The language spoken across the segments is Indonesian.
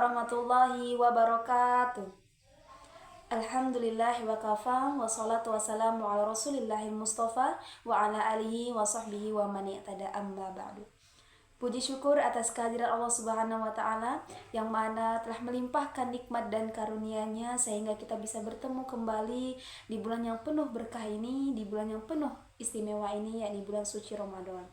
warahmatullahi wabarakatuh. Alhamdulillahi wa kafa, wassalatu wassalamu ala rasulillahil mustafa wa ala alihi wa sahbihi wa man i'tada amma ba'du. Puji syukur atas kehadiran Allah Subhanahu wa taala yang mana telah melimpahkan nikmat dan karunia-Nya sehingga kita bisa bertemu kembali di bulan yang penuh berkah ini, di bulan yang penuh istimewa ini, yakni bulan suci Ramadan.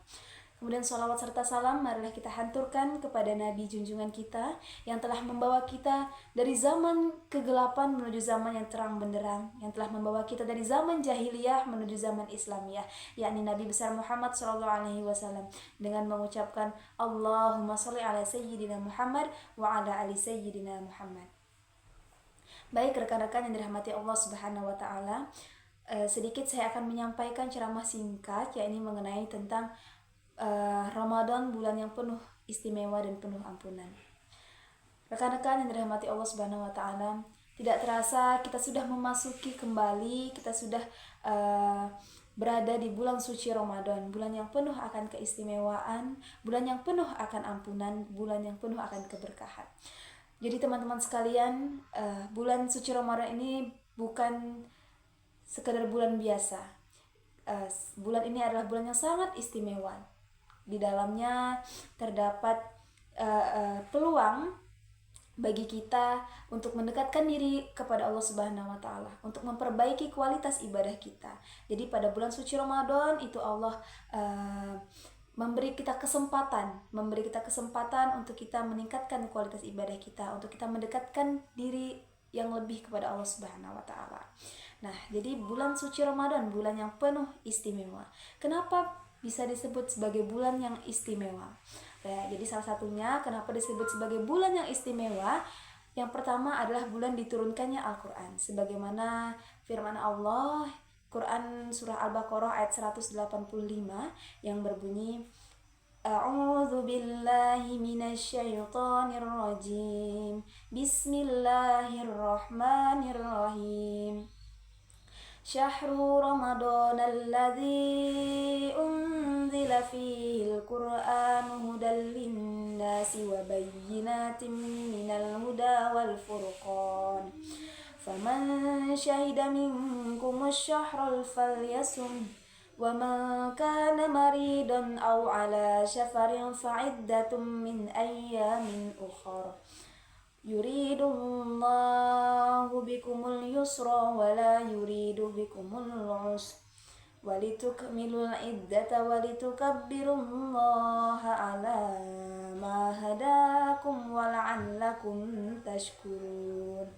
Kemudian sholawat serta salam marilah kita hanturkan kepada Nabi junjungan kita yang telah membawa kita dari zaman kegelapan menuju zaman yang terang benderang, yang telah membawa kita dari zaman jahiliyah menuju zaman Islamiyah, yakni Nabi besar Muhammad SAW, dengan mengucapkan Allahumma sholli ala sayyidina Muhammad wa ala ali sayyidina Muhammad. Baik rekan-rekan yang dirahmati Allah Subhanahu wa taala, sedikit saya akan menyampaikan ceramah singkat yakni mengenai tentang Ramadan, bulan yang penuh istimewa dan penuh ampunan. Rekan-rekan yang dirahmati Allah Subhanahu wa taala, tidak terasa kita sudah memasuki kembali, kita sudah berada di bulan suci Ramadan, bulan yang penuh akan keistimewaan, bulan yang penuh akan ampunan, bulan yang penuh akan keberkahan. Jadi teman-teman sekalian, bulan suci Ramadan ini bukan sekedar bulan biasa. Bulan ini adalah bulan yang sangat istimewa. Di dalamnya terdapat peluang bagi kita untuk mendekatkan diri kepada Allah Subhanahu wa taala, untuk memperbaiki kualitas ibadah kita. Jadi pada bulan suci Ramadan itu Allah memberi kita kesempatan untuk kita meningkatkan kualitas ibadah kita, untuk kita mendekatkan diri yang lebih kepada Allah Subhanahu wa taala. Nah, jadi bulan suci Ramadan, bulan yang penuh istimewa. Kenapa bisa disebut sebagai bulan yang istimewa? Ya, jadi salah satunya kenapa disebut sebagai bulan yang istimewa, yang pertama adalah bulan diturunkannya Al-Quran. Sebagaimana firman Allah, Quran surah Al-Baqarah ayat 185 yang berbunyi, A'udzu billahi minasyaitonir rajim. Bismillahirrahmanirrahim. Syahru Ramadan alladzi unzila fihi al-Qur'anu hudan lin-nasi wa bayyinatin minal huda wal furqan. Faman syahida minkum asy-syahra falyasum wa man kana maridan aw ala safarin fa'iddatun min ayyamin ukhra. Yuridullahu bikumul yusra wa la yuridu bikumul usra walitukmilul iddata walitukabbirullaha ala ma hadakum wa la'allakum tashkurun.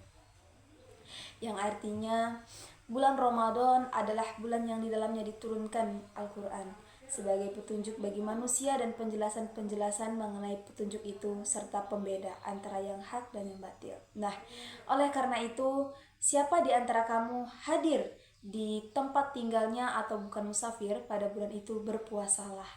Yang artinya bulan Ramadan adalah bulan yang di dalamnya diturunkan Al-Quran sebagai petunjuk bagi manusia dan penjelasan-penjelasan mengenai petunjuk itu serta pembeda antara yang hak dan yang batil. Nah, oleh karena itu, siapa di antara kamu hadir di tempat tinggalnya atau bukan musafir pada bulan itu, berpuasalah.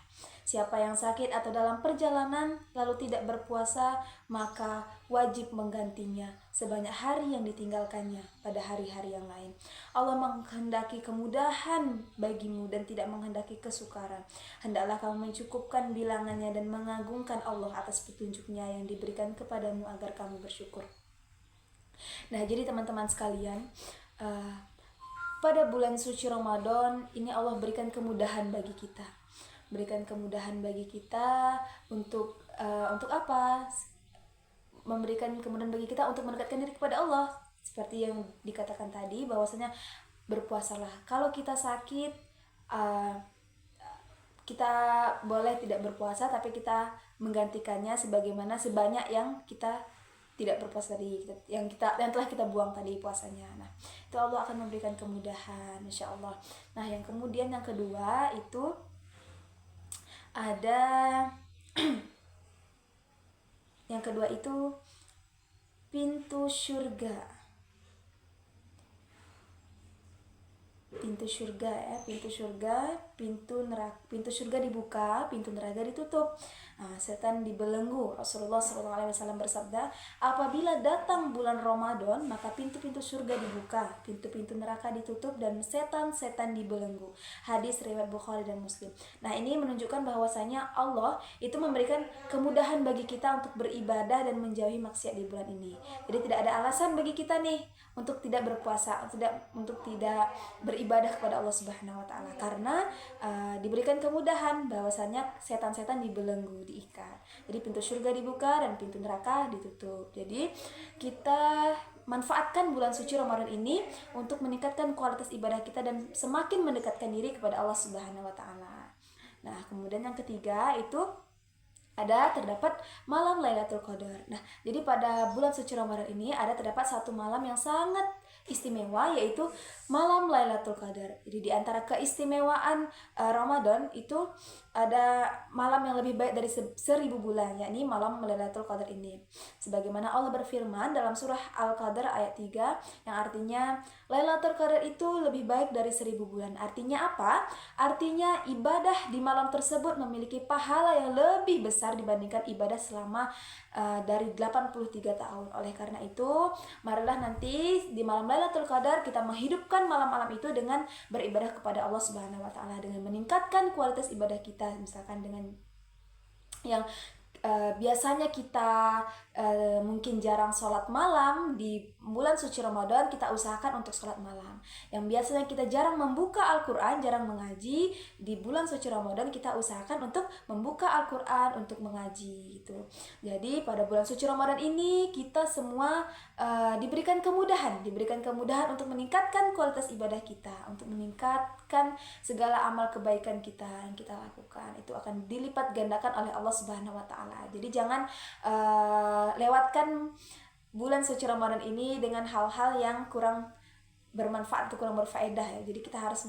Siapa yang sakit atau dalam perjalanan lalu tidak berpuasa, maka wajib menggantinya sebanyak hari yang ditinggalkannya pada hari-hari yang lain. Allah menghendaki kemudahan bagimu dan tidak menghendaki kesukaran. Hendaklah kamu mencukupkan bilangannya dan mengagungkan Allah atas petunjuknya yang diberikan kepadamu agar kamu bersyukur. Nah, jadi teman-teman sekalian, pada bulan suci Ramadan ini Allah berikan kemudahan bagi kita. Untuk apa? Memberikan kemudahan bagi kita untuk mendekatkan diri kepada Allah. Seperti yang dikatakan tadi, bahwasanya berpuasalah. Kalau kita sakit, kita boleh tidak berpuasa, tapi kita menggantikannya sebanyak yang kita tidak berpuasa tadi, yang telah kita buang tadi puasanya. Nah, itu Allah akan memberikan kemudahan, insya Allah. Nah, yang kemudian yang kedua itu ada yang kedua itu pintu surga. pintu surga ya, pintu surga dibuka, pintu neraka ditutup. Nah, setan dibelenggu. Rasulullah SAW bersabda, apabila datang bulan Ramadan, maka pintu-pintu surga dibuka, pintu-pintu neraka ditutup, dan setan-setan dibelenggu. Hadis riwayat Bukhari dan Muslim. Nah, ini menunjukkan bahwasanya Allah itu memberikan kemudahan bagi kita untuk beribadah dan menjauhi maksiat di bulan ini. Jadi tidak ada alasan bagi kita nih untuk tidak berpuasa, untuk tidak beribadah kepada Allah Subhanahu wa taala, karena diberikan kemudahan bahwasanya setan-setan dibelenggu, diikat. Jadi pintu surga dibuka dan pintu neraka ditutup. Jadi kita manfaatkan bulan suci Ramadan ini untuk meningkatkan kualitas ibadah kita dan semakin mendekatkan diri kepada Allah Subhanahu wa taala. Nah, kemudian yang ketiga itu terdapat malam Lailatul Qadar. Nah, jadi pada bulan suci Ramadan ini terdapat satu malam yang sangat istimewa, yaitu malam Lailatul Qadar. Jadi di antara keistimewaan Ramadan itu ada malam yang lebih baik dari 1000 bulan, yakni malam Lailatul Qadar ini. Sebagaimana Allah berfirman dalam surah Al-Qadar ayat 3 yang artinya Lailatul Qadar itu lebih baik dari 1000 bulan. Artinya apa? Artinya ibadah di malam tersebut memiliki pahala yang lebih besar dibandingkan ibadah selama dari 83 tahun. Oleh karena itu, marilah nanti di malam Lailatul Qadar kita menghidupkan malam-malam itu dengan beribadah kepada Allah Subhanahu wa taala, dengan meningkatkan kualitas ibadah kita, misalkan dengan yang biasanya kita mungkin jarang sholat malam, di bulan suci Ramadan kita usahakan untuk sholat malam. Yang biasanya kita jarang membuka Al-Quran, jarang mengaji, di bulan suci Ramadan kita usahakan untuk membuka Al-Quran, untuk mengaji gitu. Jadi pada bulan suci Ramadan ini kita semua diberikan kemudahan untuk meningkatkan kualitas ibadah kita, untuk meningkatkan segala amal kebaikan kita yang kita lakukan. Itu akan dilipat gandakan oleh Allah Subhanahu wa taala. Jadi jangan lewatkan bulan suci Ramadan ini dengan hal-hal yang kurang bermanfaat atau kurang berfaedah ya. Jadi kita harus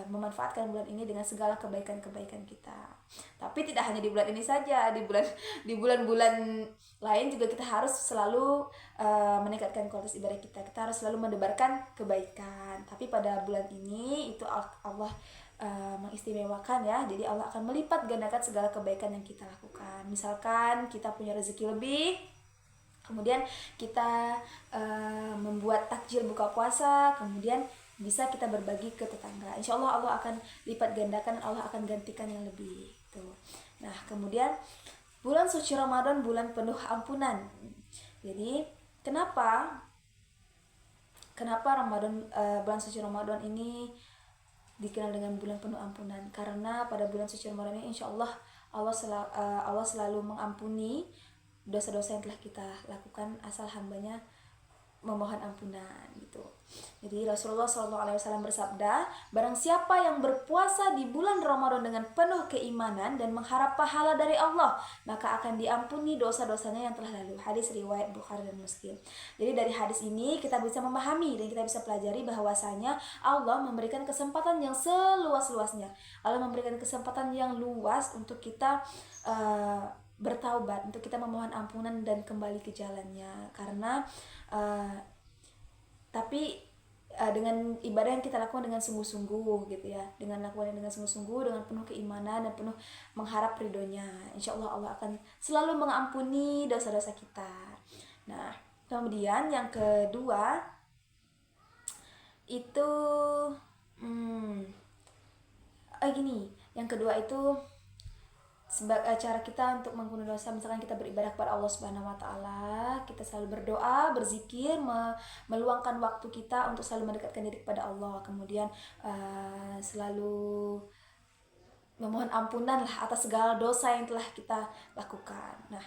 memanfaatkan bulan ini dengan segala kebaikan-kebaikan kita. Tapi tidak hanya di bulan ini saja, di bulan-bulan lain juga kita harus selalu meningkatkan kualitas ibadah kita. Kita harus selalu mendebarkan kebaikan. Tapi pada bulan ini itu Allah mengistimewakan ya. Jadi Allah akan melipat gandakan segala kebaikan yang kita lakukan. Misalkan kita punya rezeki lebih, kemudian kita membuat takjil buka puasa, kemudian bisa kita berbagi ke tetangga. Insya Allah Allah akan lipat gandakan, Allah akan gantikan yang lebih. Tuh. Nah, kemudian bulan suci Ramadan bulan penuh ampunan. Jadi kenapa bulan suci Ramadan ini dikenal dengan bulan penuh ampunan? Karena pada bulan suci Ramadan ini insya Allah Allah selalu mengampuni dosa-dosa yang telah kita lakukan asal hambanya memohon ampunan gitu. Jadi Rasulullah SAW bersabda, barang siapa yang berpuasa di bulan Ramadan dengan penuh keimanan dan mengharap pahala dari Allah, maka akan diampuni dosa-dosanya yang telah lalu. Hadis riwayat Bukhari dan Muslim. Jadi dari hadis ini kita bisa memahami dan kita bisa pelajari bahwasanya Allah memberikan kesempatan yang seluas-luasnya. Allah memberikan kesempatan yang luas untuk kita bertaubat, untuk kita memohon ampunan dan kembali ke jalannya. Karena tapi dengan ibadah yang kita lakukan dengan sungguh-sungguh gitu ya, dengan sungguh-sungguh, dengan penuh keimanan dan penuh mengharap ridhonya, insya Allah Allah akan selalu mengampuni dosa-dosa kita. Nah, kemudian yang kedua itu yang kedua itu sebagai cara kita untuk mengampuni dosa. Misalkan kita beribadah kepada Allah Subhanahu wa taala, kita selalu berdoa, berzikir, meluangkan waktu kita untuk selalu mendekatkan diri kepada Allah. Kemudian selalu memohon ampunan lah atas segala dosa yang telah kita lakukan. Nah,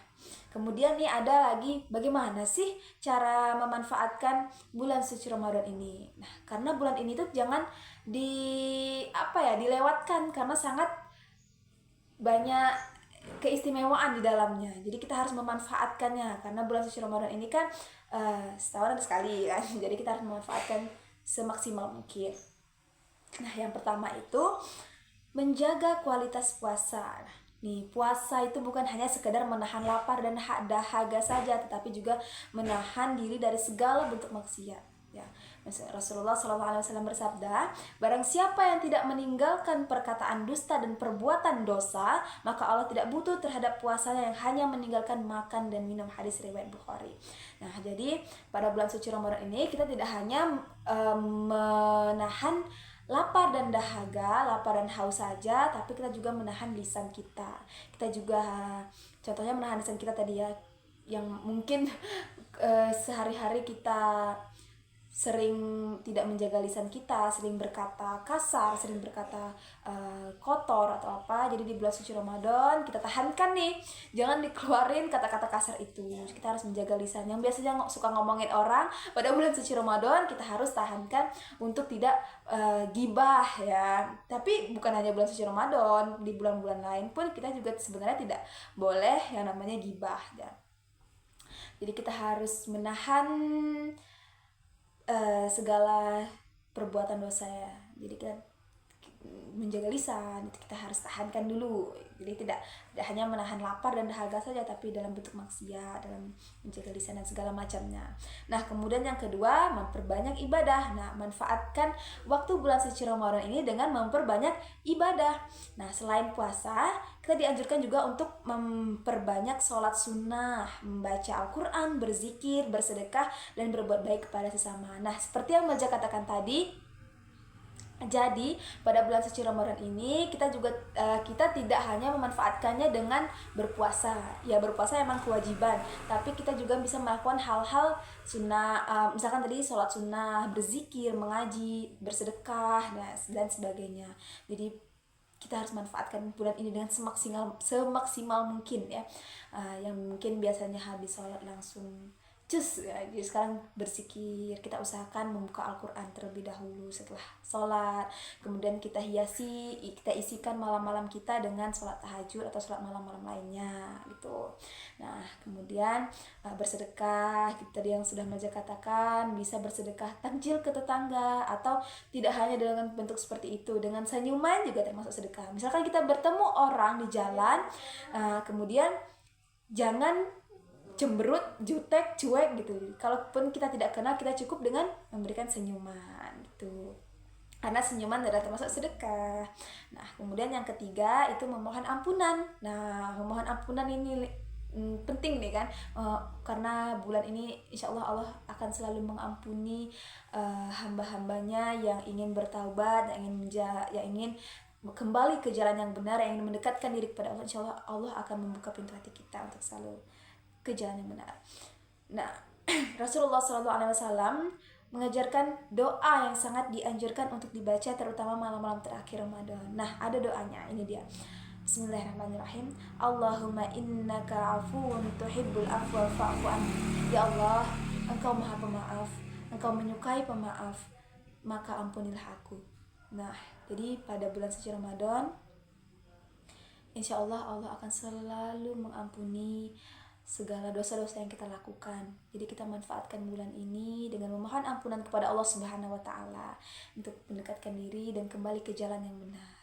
kemudian nih ada lagi, bagaimana sih cara memanfaatkan bulan suci Ramadan ini? Nah, karena bulan ini tuh jangan dilewatkan, karena sangat banyak keistimewaan di dalamnya. Jadi kita harus memanfaatkannya, karena bulan suci Ramadan ini kan setahun ada sekali kan. Jadi kita harus memanfaatkan semaksimal mungkin. Nah, yang pertama itu menjaga kualitas puasa. Nih, puasa itu bukan hanya sekedar menahan lapar dan dahaga saja, tetapi juga menahan diri dari segala bentuk maksiat. Ya, Rasulullah SAW bersabda, barang siapa yang tidak meninggalkan perkataan dusta dan perbuatan dosa, maka Allah tidak butuh terhadap puasanya yang hanya meninggalkan makan dan minum. Hadis riwayat Bukhari. Nah, jadi pada bulan suci Ramadan ini kita tidak hanya menahan lapar dan dahaga, lapar dan haus saja, tapi kita juga menahan lisan kita. Kita juga contohnya menahan lisan kita tadi ya, yang mungkin sehari-hari kita sering tidak menjaga lisan kita, sering berkata kasar, sering berkata kotor atau apa. Jadi di bulan suci Ramadan kita tahankan nih, jangan dikeluarin kata-kata kasar itu. Kita harus menjaga lisan. Yang biasanya suka ngomongin orang, pada bulan suci Ramadan kita harus tahankan untuk tidak gibah ya. Tapi bukan hanya bulan suci Ramadan, di bulan-bulan lain pun kita juga sebenarnya tidak boleh yang namanya gibah ya. Jadi kita harus menahan segala perbuatan dosa ya. Jadi kita menjaga lisan itu kita harus tahankan dulu. Jadi tidak hanya menahan lapar dan dahaga saja, tapi dalam bentuk maksiat, dalam menjaga lisan dan segala macamnya. Nah, kemudian yang kedua, memperbanyak ibadah. Nah, manfaatkan waktu bulan suci Ramadan ini dengan memperbanyak ibadah. Nah, selain puasa, kita dianjurkan juga untuk memperbanyak sholat sunnah, membaca Al-Quran, berzikir, bersedekah, dan berbuat baik kepada sesama. Nah, seperti yang Maja katakan tadi, jadi pada bulan suci Ramadan ini kita juga kita tidak hanya memanfaatkannya dengan berpuasa. Ya, berpuasa emang kewajiban, tapi kita juga bisa melakukan hal-hal sunnah, misalkan tadi sholat sunnah, berzikir, mengaji, bersedekah, dan sebagainya. Jadi kita harus manfaatkan bulan ini dengan semaksimal mungkin ya. Yang mungkin biasanya habis sholat langsung cus ya, jadi sekarang berzikir, kita usahakan membuka Al-Quran terlebih dahulu setelah sholat, kemudian kita isikan malam-malam kita dengan sholat tahajud atau sholat malam-malam lainnya gitu. Nah, kemudian bersedekah, tadi yang sudah Maja katakan, bisa bersedekah takjil ke tetangga, atau tidak hanya dengan bentuk seperti itu, dengan senyuman juga termasuk sedekah. Misalkan kita bertemu orang di jalan, kemudian jangan cemberut, jutek, cuek gitu. Kalaupun kita tidak kenal, kita cukup dengan memberikan senyuman gitu. Karena senyuman adalah termasuk sedekah. Nah, kemudian yang ketiga itu memohon ampunan. Nah, memohon ampunan ini penting nih kan, karena bulan ini insya Allah akan selalu mengampuni hamba-hambanya yang ingin bertaubat, yang ingin kembali ke jalan yang benar, yang ingin mendekatkan diri kepada Allah. Insya Allah akan membuka pintu hati kita untuk selalu ke jalan yang benar. Nah, Rasulullah SAW mengajarkan doa yang sangat dianjurkan untuk dibaca terutama malam-malam terakhir Ramadan. Nah, ada doanya, ini dia. Bismillahirrahmanirrahim. Allahumma innaka afuwun tuhibbul afwa fa'fu anni. Ya Allah, Engkau Maha Pemaaf, Engkau menyukai pemaaf, maka ampunilah aku. Nah, jadi pada bulan suci Ramadan, insya Allah akan selalu mengampuni segala dosa-dosa yang kita lakukan. Jadi kita manfaatkan bulan ini dengan memohon ampunan kepada Allah Subhanahu wa taala untuk mendekatkan diri dan kembali ke jalan yang benar.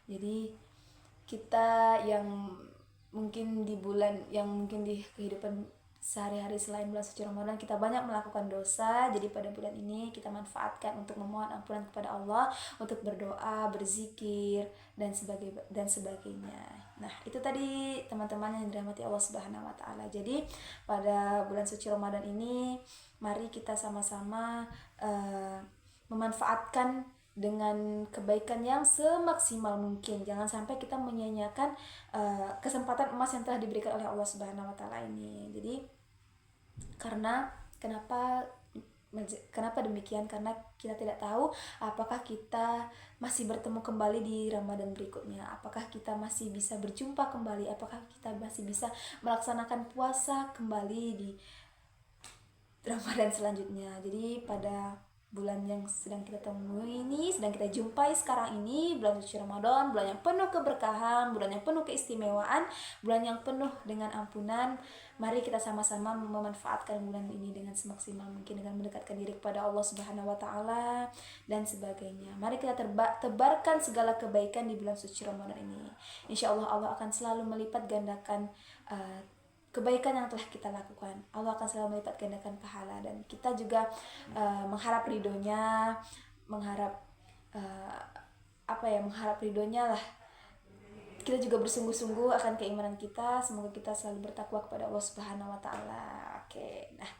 Jadi kita yang mungkin di kehidupan sehari-hari selain bulan suci Ramadan kita banyak melakukan dosa, jadi pada bulan ini kita manfaatkan untuk memohon ampunan kepada Allah, untuk berdoa, berzikir, dan sebagainya. Nah, itu tadi teman-teman yang dirahmati Allah Subhanahu wa taala. Jadi pada bulan suci Ramadan ini mari kita sama-sama memanfaatkan dengan kebaikan yang semaksimal mungkin. Jangan sampai kita menyia-nyiakan kesempatan emas yang telah diberikan oleh Allah Subhanahu wa taala ini. Jadi kenapa demikian? Karena kita tidak tahu apakah kita masih bertemu kembali di Ramadan berikutnya, apakah kita masih bisa berjumpa kembali, apakah kita masih bisa melaksanakan puasa kembali di Ramadan selanjutnya. Jadi pada bulan yang sedang kita temui ini, sedang kita jumpai sekarang ini, bulan suci Ramadan, bulan yang penuh keberkahan, bulan yang penuh keistimewaan, bulan yang penuh dengan ampunan. Mari kita sama-sama memanfaatkan bulan ini dengan semaksimal mungkin, dengan mendekatkan diri kepada Allah Subhanahu wa taala dan sebagainya. Mari kita tebarkan segala kebaikan di bulan suci Ramadan ini. Insya Allah akan selalu melipat gandakan kebaikan yang telah kita lakukan. Allah akan selalu melipat gandakan pahala, dan kita juga mengharap ridhonya, mengharap mengharap ridhonya lah. Kita juga bersungguh-sungguh akan keimanan kita. Semoga kita selalu bertakwa kepada Allah Subhanahu wa taala. Oke. Nah,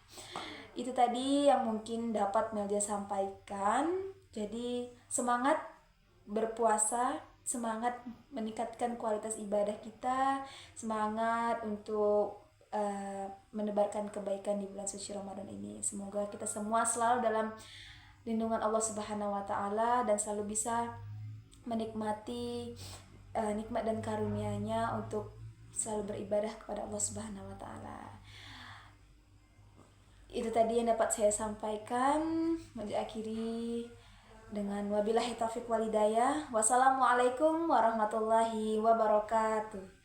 itu tadi yang mungkin dapat Melja sampaikan. Jadi, semangat berpuasa, semangat meningkatkan kualitas ibadah kita, semangat untuk menebarkan kebaikan di bulan suci Ramadan ini. Semoga kita semua selalu dalam lindungan Allah Subhanahu wa taala dan selalu bisa menikmati nikmat dan karunia-Nya untuk selalu beribadah kepada Allah Subhanahu wa taala. Itu tadi yang dapat saya sampaikan. Mengakhiri dengan wabillahi taufiq wal hidayah. Wassalamualaikum warahmatullahi wabarakatuh.